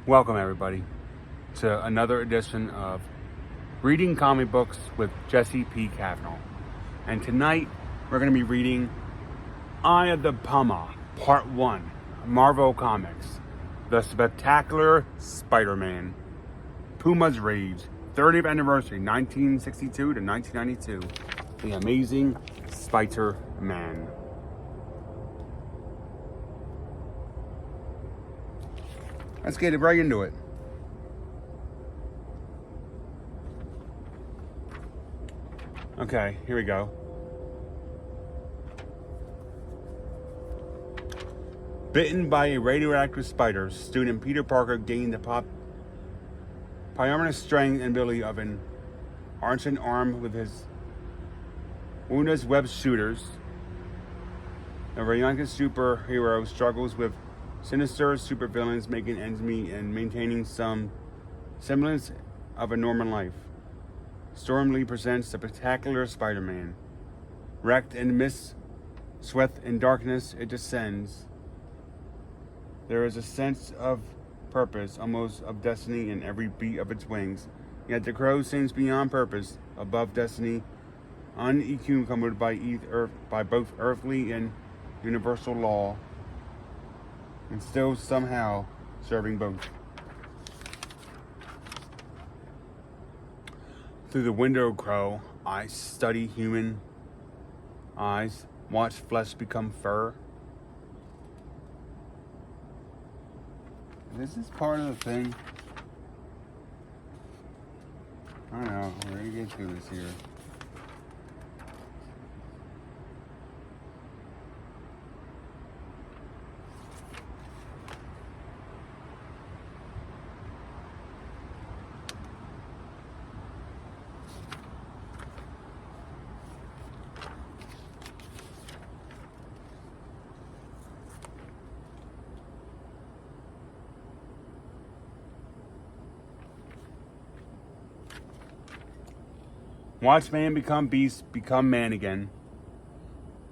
Welcome, everybody, to another edition of Reading Comic Books with Jesse P. Cavanaugh. And tonight, we're going to be reading Eye of the Puma, Part 1, Marvel Comics, The Spectacular Spiderman, Puma's Rage, 30th Anniversary, 1962 to 1992, The Amazing Spider-Man. Let's get right into it. Okay, here we go. Bitten by a radioactive spider, student Peter Parker gained the pioneering strength and ability of an ancient arm with his wounded web shooters. The reluctant superhero struggles with sinister supervillains, making ends meet and maintaining some semblance of a normal life. Storm Lee presents the Spectacular Spider-Man. Wrecked in mist, sweat, and darkness, it descends. There is a sense of purpose, almost of destiny, in every beat of its wings. Yet the crow seems beyond purpose, above destiny, unencumbered by both earthly and universal law, and still somehow serving both. Through the window, crow, I study human eyes, watch flesh become fur. Is this part of the thing? I don't know. We're gonna get through this here. Watch man become beast, become man again.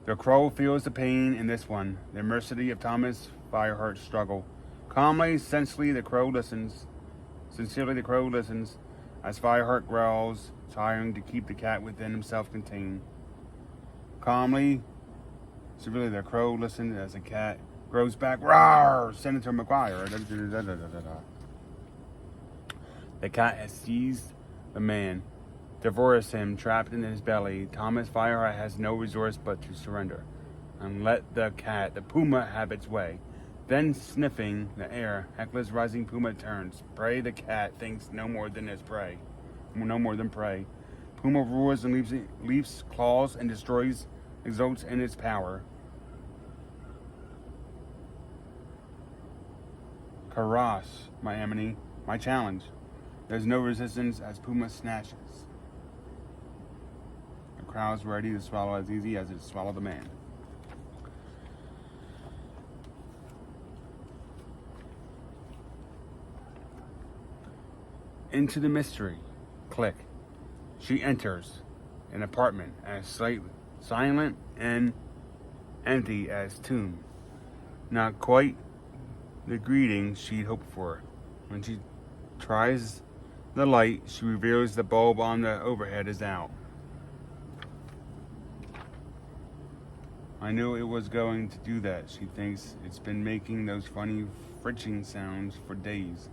The crow feels the pain in this one, the mercy of Thomas Fireheart's struggle. Calmly, sincerely, the crow listens. Sincerely, the crow listens as Fireheart growls, trying to keep the cat within himself contained. Calmly, severely, the crow listens as the cat grows back. Rawr! Senator McGuire. The cat has seized the man. Devours him, trapped in his belly. Thomas Fireheart has no resource but to surrender and let the cat, the Puma, have its way. Then, sniffing the air, Hecla's rising Puma turns. Prey, the cat thinks no more than prey. Puma roars and leaps claws and destroys, exults in its power. Karash, my enemy, my challenge. There's no resistance as Puma snatches. The crowd's ready to swallow as easy as it swallowed the man. Into the mystery. Click. She enters an apartment as silent and empty as tomb. Not quite the greeting she'd hoped for. When she tries the light, she reveals the bulb on the overhead is out. I knew it was going to do that, she thinks. It's been making those funny fritching sounds for days.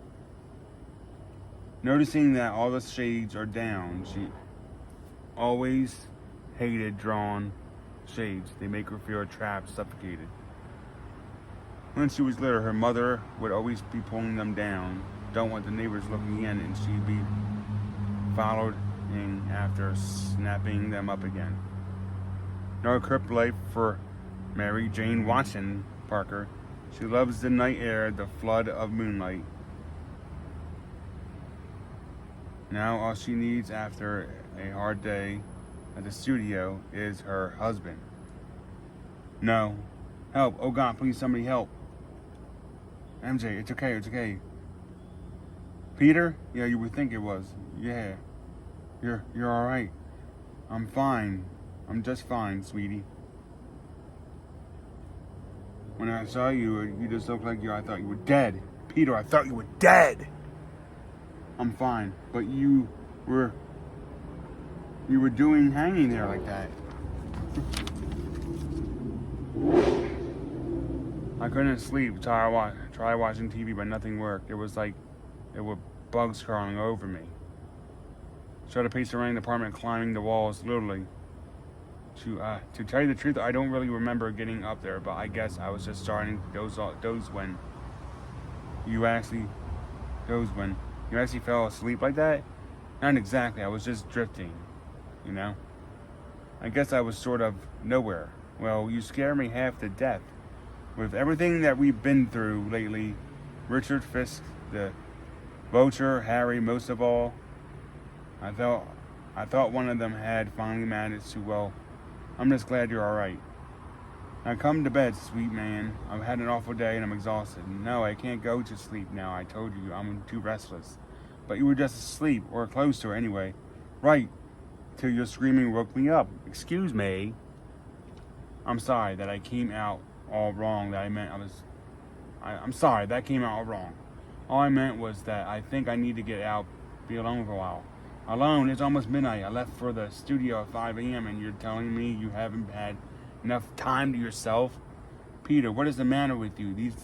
Noticing that all the shades are down, she always hated drawn shades. They make her feel trapped, suffocated. When she was little, her mother would always be pulling them down. Don't want the neighbors looking in, and she'd be following after, snapping them up again. No crypt life for Mary Jane Watson Parker. She loves the night air, the flood of moonlight. Now all she needs after a hard day at the studio is her husband. No. Help. Oh God, please somebody help. MJ, it's okay. Peter? Yeah, you would think it was. Yeah. You're alright. I'm fine. I'm just fine, sweetie. When I saw you, you just looked like I thought you were dead. Peter, I thought you were dead. I'm fine, but you were doing hanging there like that. I couldn't sleep. Try watching TV, but nothing worked. It was like there were bugs crawling over me. Tried to pace around the apartment, climbing the walls, literally. To tell you the truth, I don't really remember getting up there, but I guess I was just starting to doze when you actually fell asleep like that. Not exactly. I was just drifting, you know. I guess I was sort of nowhere. Well, you scare me half to death. With everything that we've been through lately, Richard Fisk, the Vulture, Harry, most of all, I thought one of them had finally managed to, well, I'm just glad you're alright. Now come to bed, sweet man. I've had an awful day and I'm exhausted. No, I can't go to sleep now. I told you, I'm too restless. But you were just asleep, or close to it anyway. Right, till your screaming woke me up. Excuse me. I'm sorry that I came out all wrong. I'm sorry, that came out all wrong. All I meant was that I think I need to get out, be alone for a while. Alone? It's almost midnight. I left for the studio at 5 a.m. and you're telling me you haven't had enough time to yourself? Peter, what is the matter with you? These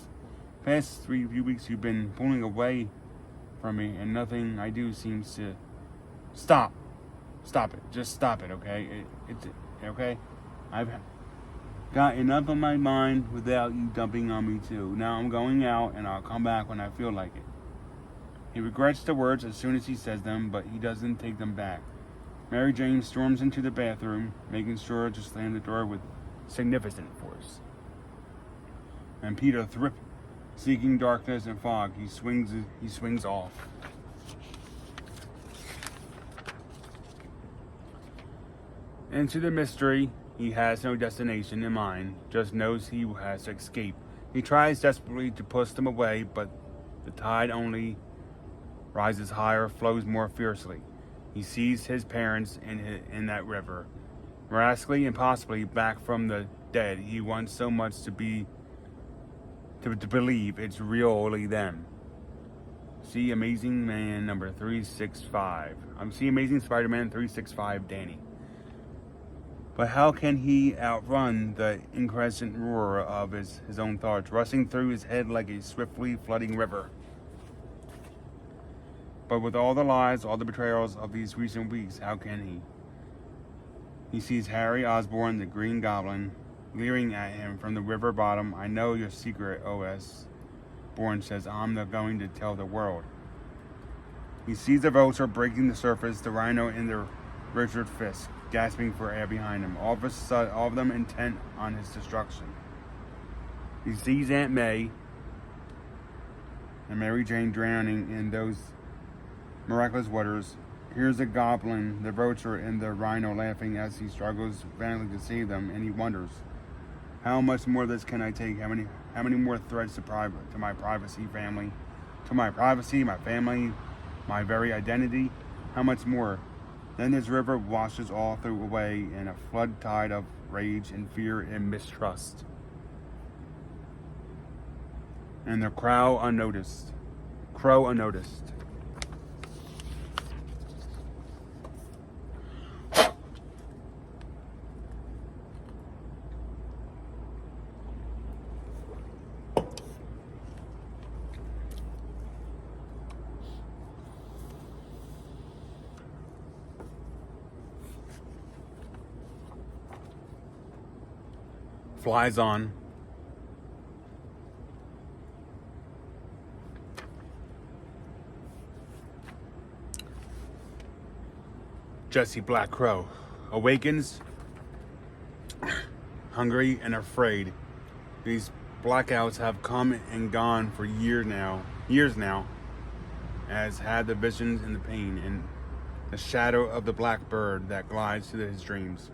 past few weeks you've been pulling away from me and nothing I do seems to... Stop it. Just stop it, okay? Okay? I've got enough on my mind without you dumping on me too. Now I'm going out and I'll come back when I feel like it. He regrets the words as soon as he says them, but he doesn't take them back. Mary Jane storms into the bathroom, making sure to slam the door with significant force. And Peter, seeking darkness and fog, he swings off. Into the mystery, he has no destination in mind, just knows he has to escape. He tries desperately to push them away, but the tide only rises higher, flows more fiercely. He sees his parents in that river, miraculously and possibly back from the dead. He wants so much to believe it's really them. See Amazing Man number 365. See Amazing Spider-Man 365 Danny. But how can he outrun the incessant roar of his own thoughts, rushing through his head like a swiftly flooding river? But with all the lies, all the betrayals of these recent weeks, how can he? He sees Harry Osborn, the Green Goblin, leering at him from the river bottom. I know your secret, O.S. Bourne says, I'm not going to tell the world. He sees the Vulture breaking the surface, the Rhino and the Richard Fisk, gasping for air behind him, all of them intent on his destruction. He sees Aunt May and Mary Jane drowning in those miraculous waters. Here's the Goblin, the Vulture, and the Rhino laughing as he struggles valiantly to save them, and he wonders, how much more of this can I take? How many more threats to my privacy, family, to my privacy, my family, my very identity? How much more? Then this river washes all through away in a flood tide of rage and fear and mistrust. And the crow unnoticed. Flies on. Jesse Black Crow awakens, hungry and afraid. These blackouts have come and gone for years now, as had the visions and the pain and the shadow of the black bird that glides through his dreams.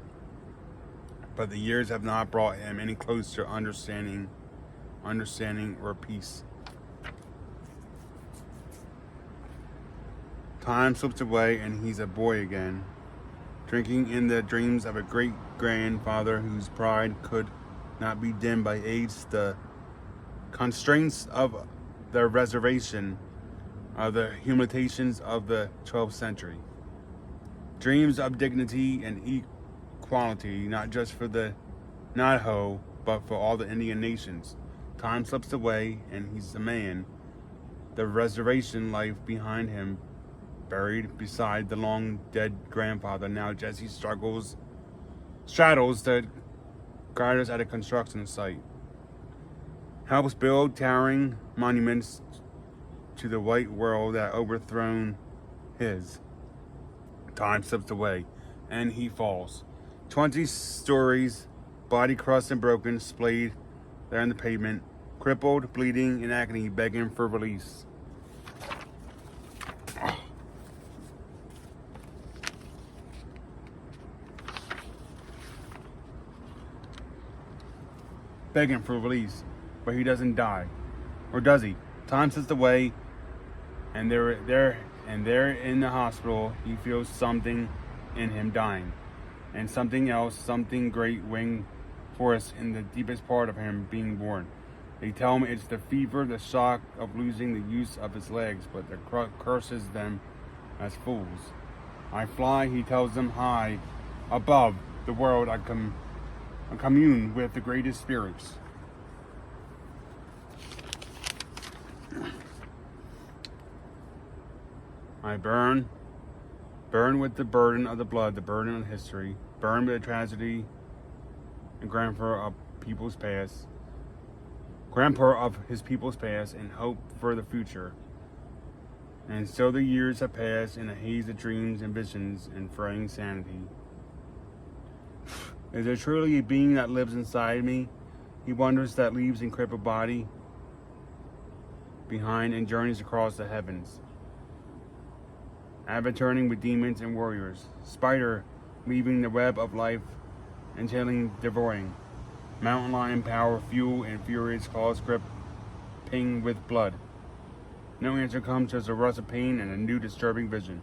But the years have not brought him any closer to understanding or peace. Time slips away and he's a boy again, drinking in the dreams of a great-grandfather whose pride could not be dimmed by age, the constraints of the reservation of the humiliations of the 12th century. Dreams of dignity and equality, not just for the Navajo, but for all the Indian nations. Time slips away, and he's a man. The reservation life behind him, buried beside the long-dead grandfather. Now Jesse straddles the guiders at a construction site. Helps build towering monuments to the white world that overthrown his. Time slips away, and he falls. 20 stories, body crushed and broken, splayed there on the pavement, crippled, bleeding, in agony, begging for release. Begging for release, but he doesn't die. Or does he? Time slips away, and there in the hospital, he feels something in him dying. And something else, something great winged force in the deepest part of him being born. They tell him it's the fever, the shock of losing the use of his legs, but the curses them as fools. I fly, he tells them, high above the world. I commune with the greatest spirits. I burn with the burden of the blood, the burden of history, burn with the tragedy and grandeur of people's past, grandeur of his people's past, and hope for the future. And so the years have passed in a haze of dreams and visions and fraying sanity. Is there truly a being that lives inside me? He wonders, that leaves in crippled body behind and journeys across the heavens. Adventuring with demons and warriors. Spider weaving the web of life, entailing devouring. Mountain lion power, fuel, and furious claws grip, ping with blood. No answer comes, just a rush of pain and a new disturbing vision.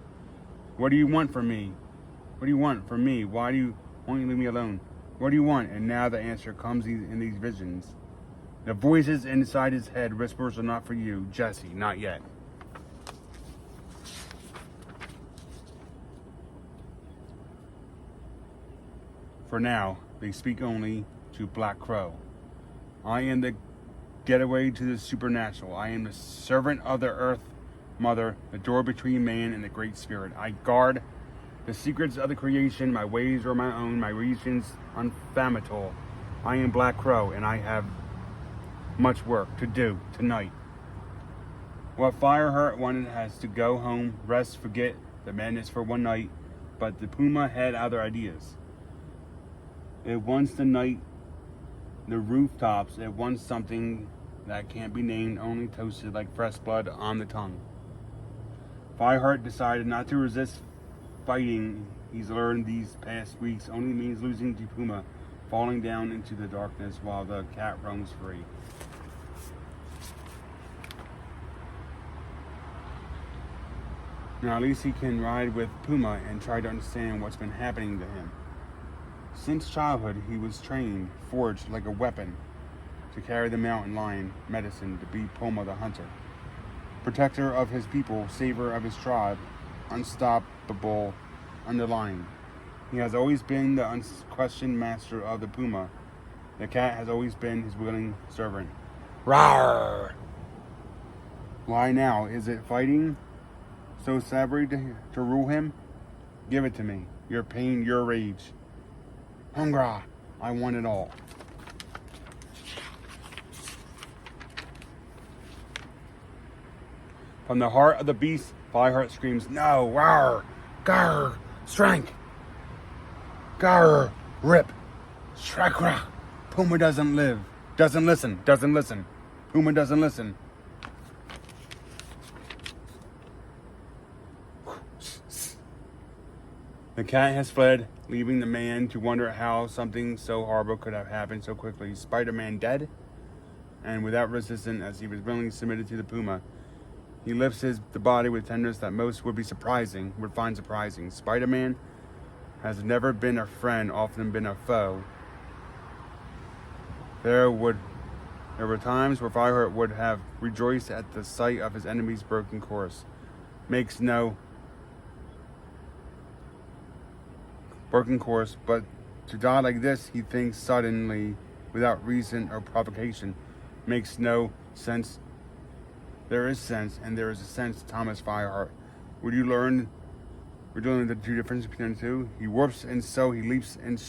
What do you want from me? What do you want from me? Won't you leave me alone? What do you want? And now the answer comes in these visions. The voices inside his head whispers are not for you, Jesse, not yet. For now, they speak only to Black Crow. I am the getaway to the supernatural. I am the servant of the Earth Mother, the door between man and the Great Spirit. I guard the secrets of the creation. My ways are my own, my regions unfathomable. I am Black Crow, and I have much work to do tonight. What Fireheart wanted has to go home, rest, forget the madness for one night, but the Puma had other ideas. It wants the night, the rooftops. It wants something that can't be named, only toasted like fresh blood on the tongue. Fireheart decided not to resist fighting. He's learned these past weeks only means losing to Puma, falling down into the darkness while the cat roams free. Now at least he can ride with Puma and try to understand what's been happening to him. Since childhood, he was trained, forged like a weapon, to carry the mountain lion medicine, to be Puma the hunter. Protector of his people, savior of his tribe, unstoppable, underlying. He has always been the unquestioned master of the Puma. The cat has always been his willing servant. Rawr! Why now? Is it fighting so savory to rule him? Give it to me. Your pain, your rage. Hungra, I want it all. From the heart of the beast, Fireheart screams, no, rawr, gar, strength, gar, rip, shrakra. Puma doesn't listen. Puma doesn't listen. The cat has fled, leaving the man to wonder how something so horrible could have happened so quickly. Spider-Man dead, and without resistance, as he was willingly submitted to the Puma. He lifts the body with tenderness that most would find surprising. Spider-Man has never been a friend, often been a foe. There would There were times where Fireheart would have rejoiced at the sight of his enemy's broken course. Makes no broken course, but to die like this, he thinks suddenly, without reason or provocation, makes no sense. There is sense, and there is a sense, Thomas Fireheart. Would you learn? We're doing the two differences between the two. He warps, and so he leaps and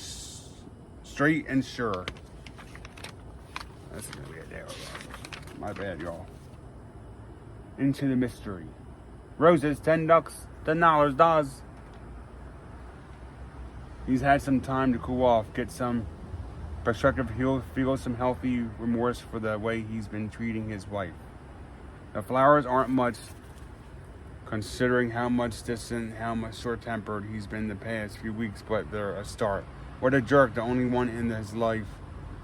straight and sure. That's gonna be a day. My bad, y'all. Into the mystery. Roses, 10 ducks, $10 does. He's had some time to cool off, get some perspective. He'll feel some healthy remorse for the way he's been treating his wife. The flowers aren't much, considering how much distant, how much short-tempered he's been the past few weeks, but they're a start. What a jerk, the only one in his life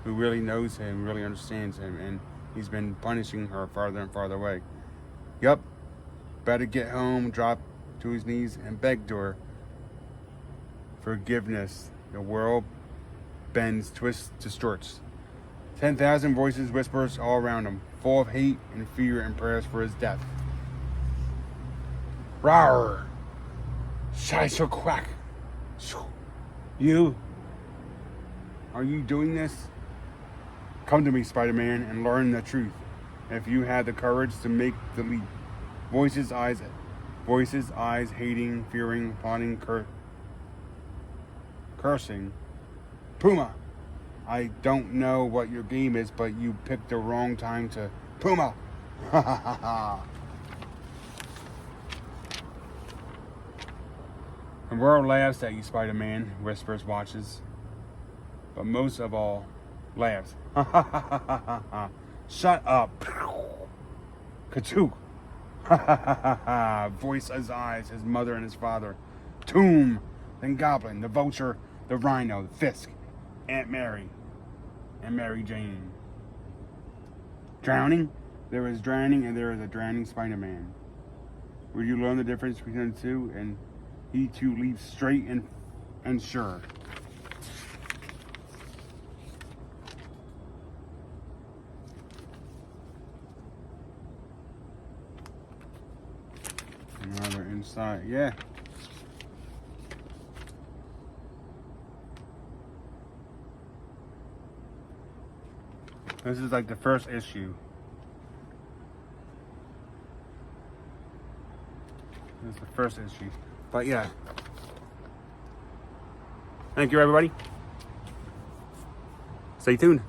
who really knows him, really understands him, and he's been punishing her farther and farther away. Yup, better get home, drop to his knees, and beg to her forgiveness. The world bends, twists, distorts. 10,000 voices, whispers all around him, full of hate and fear and prayers for his death. Rawr! Scheiße quack! You? Are you doing this? Come to me, Spider-Man, and learn the truth. If you had the courage to make the leap. Voices, eyes, hating, fearing, plotting, cursing. Puma! I don't know what your game is, but you picked the wrong time to... Puma! Ha ha ha ha! The world laughs at you, Spider-Man, whispers, watches. But most of all, laughs. Ha ha ha ha ha ha! Shut up! Kachook! Ha ha ha ha ha! Voice, his eyes, his mother and his father. Tomb! Then Goblin, the Vulture, the Rhino, the Fisk, Aunt Mary, and Mary Jane. Drowning? There is drowning, and there is a drowning Spider-Man. Will you learn the difference between the two? And he too leaps straight and sure. Another inside, yeah. This is like the first issue. This is the first issue. But yeah. Thank you, everybody. Stay tuned.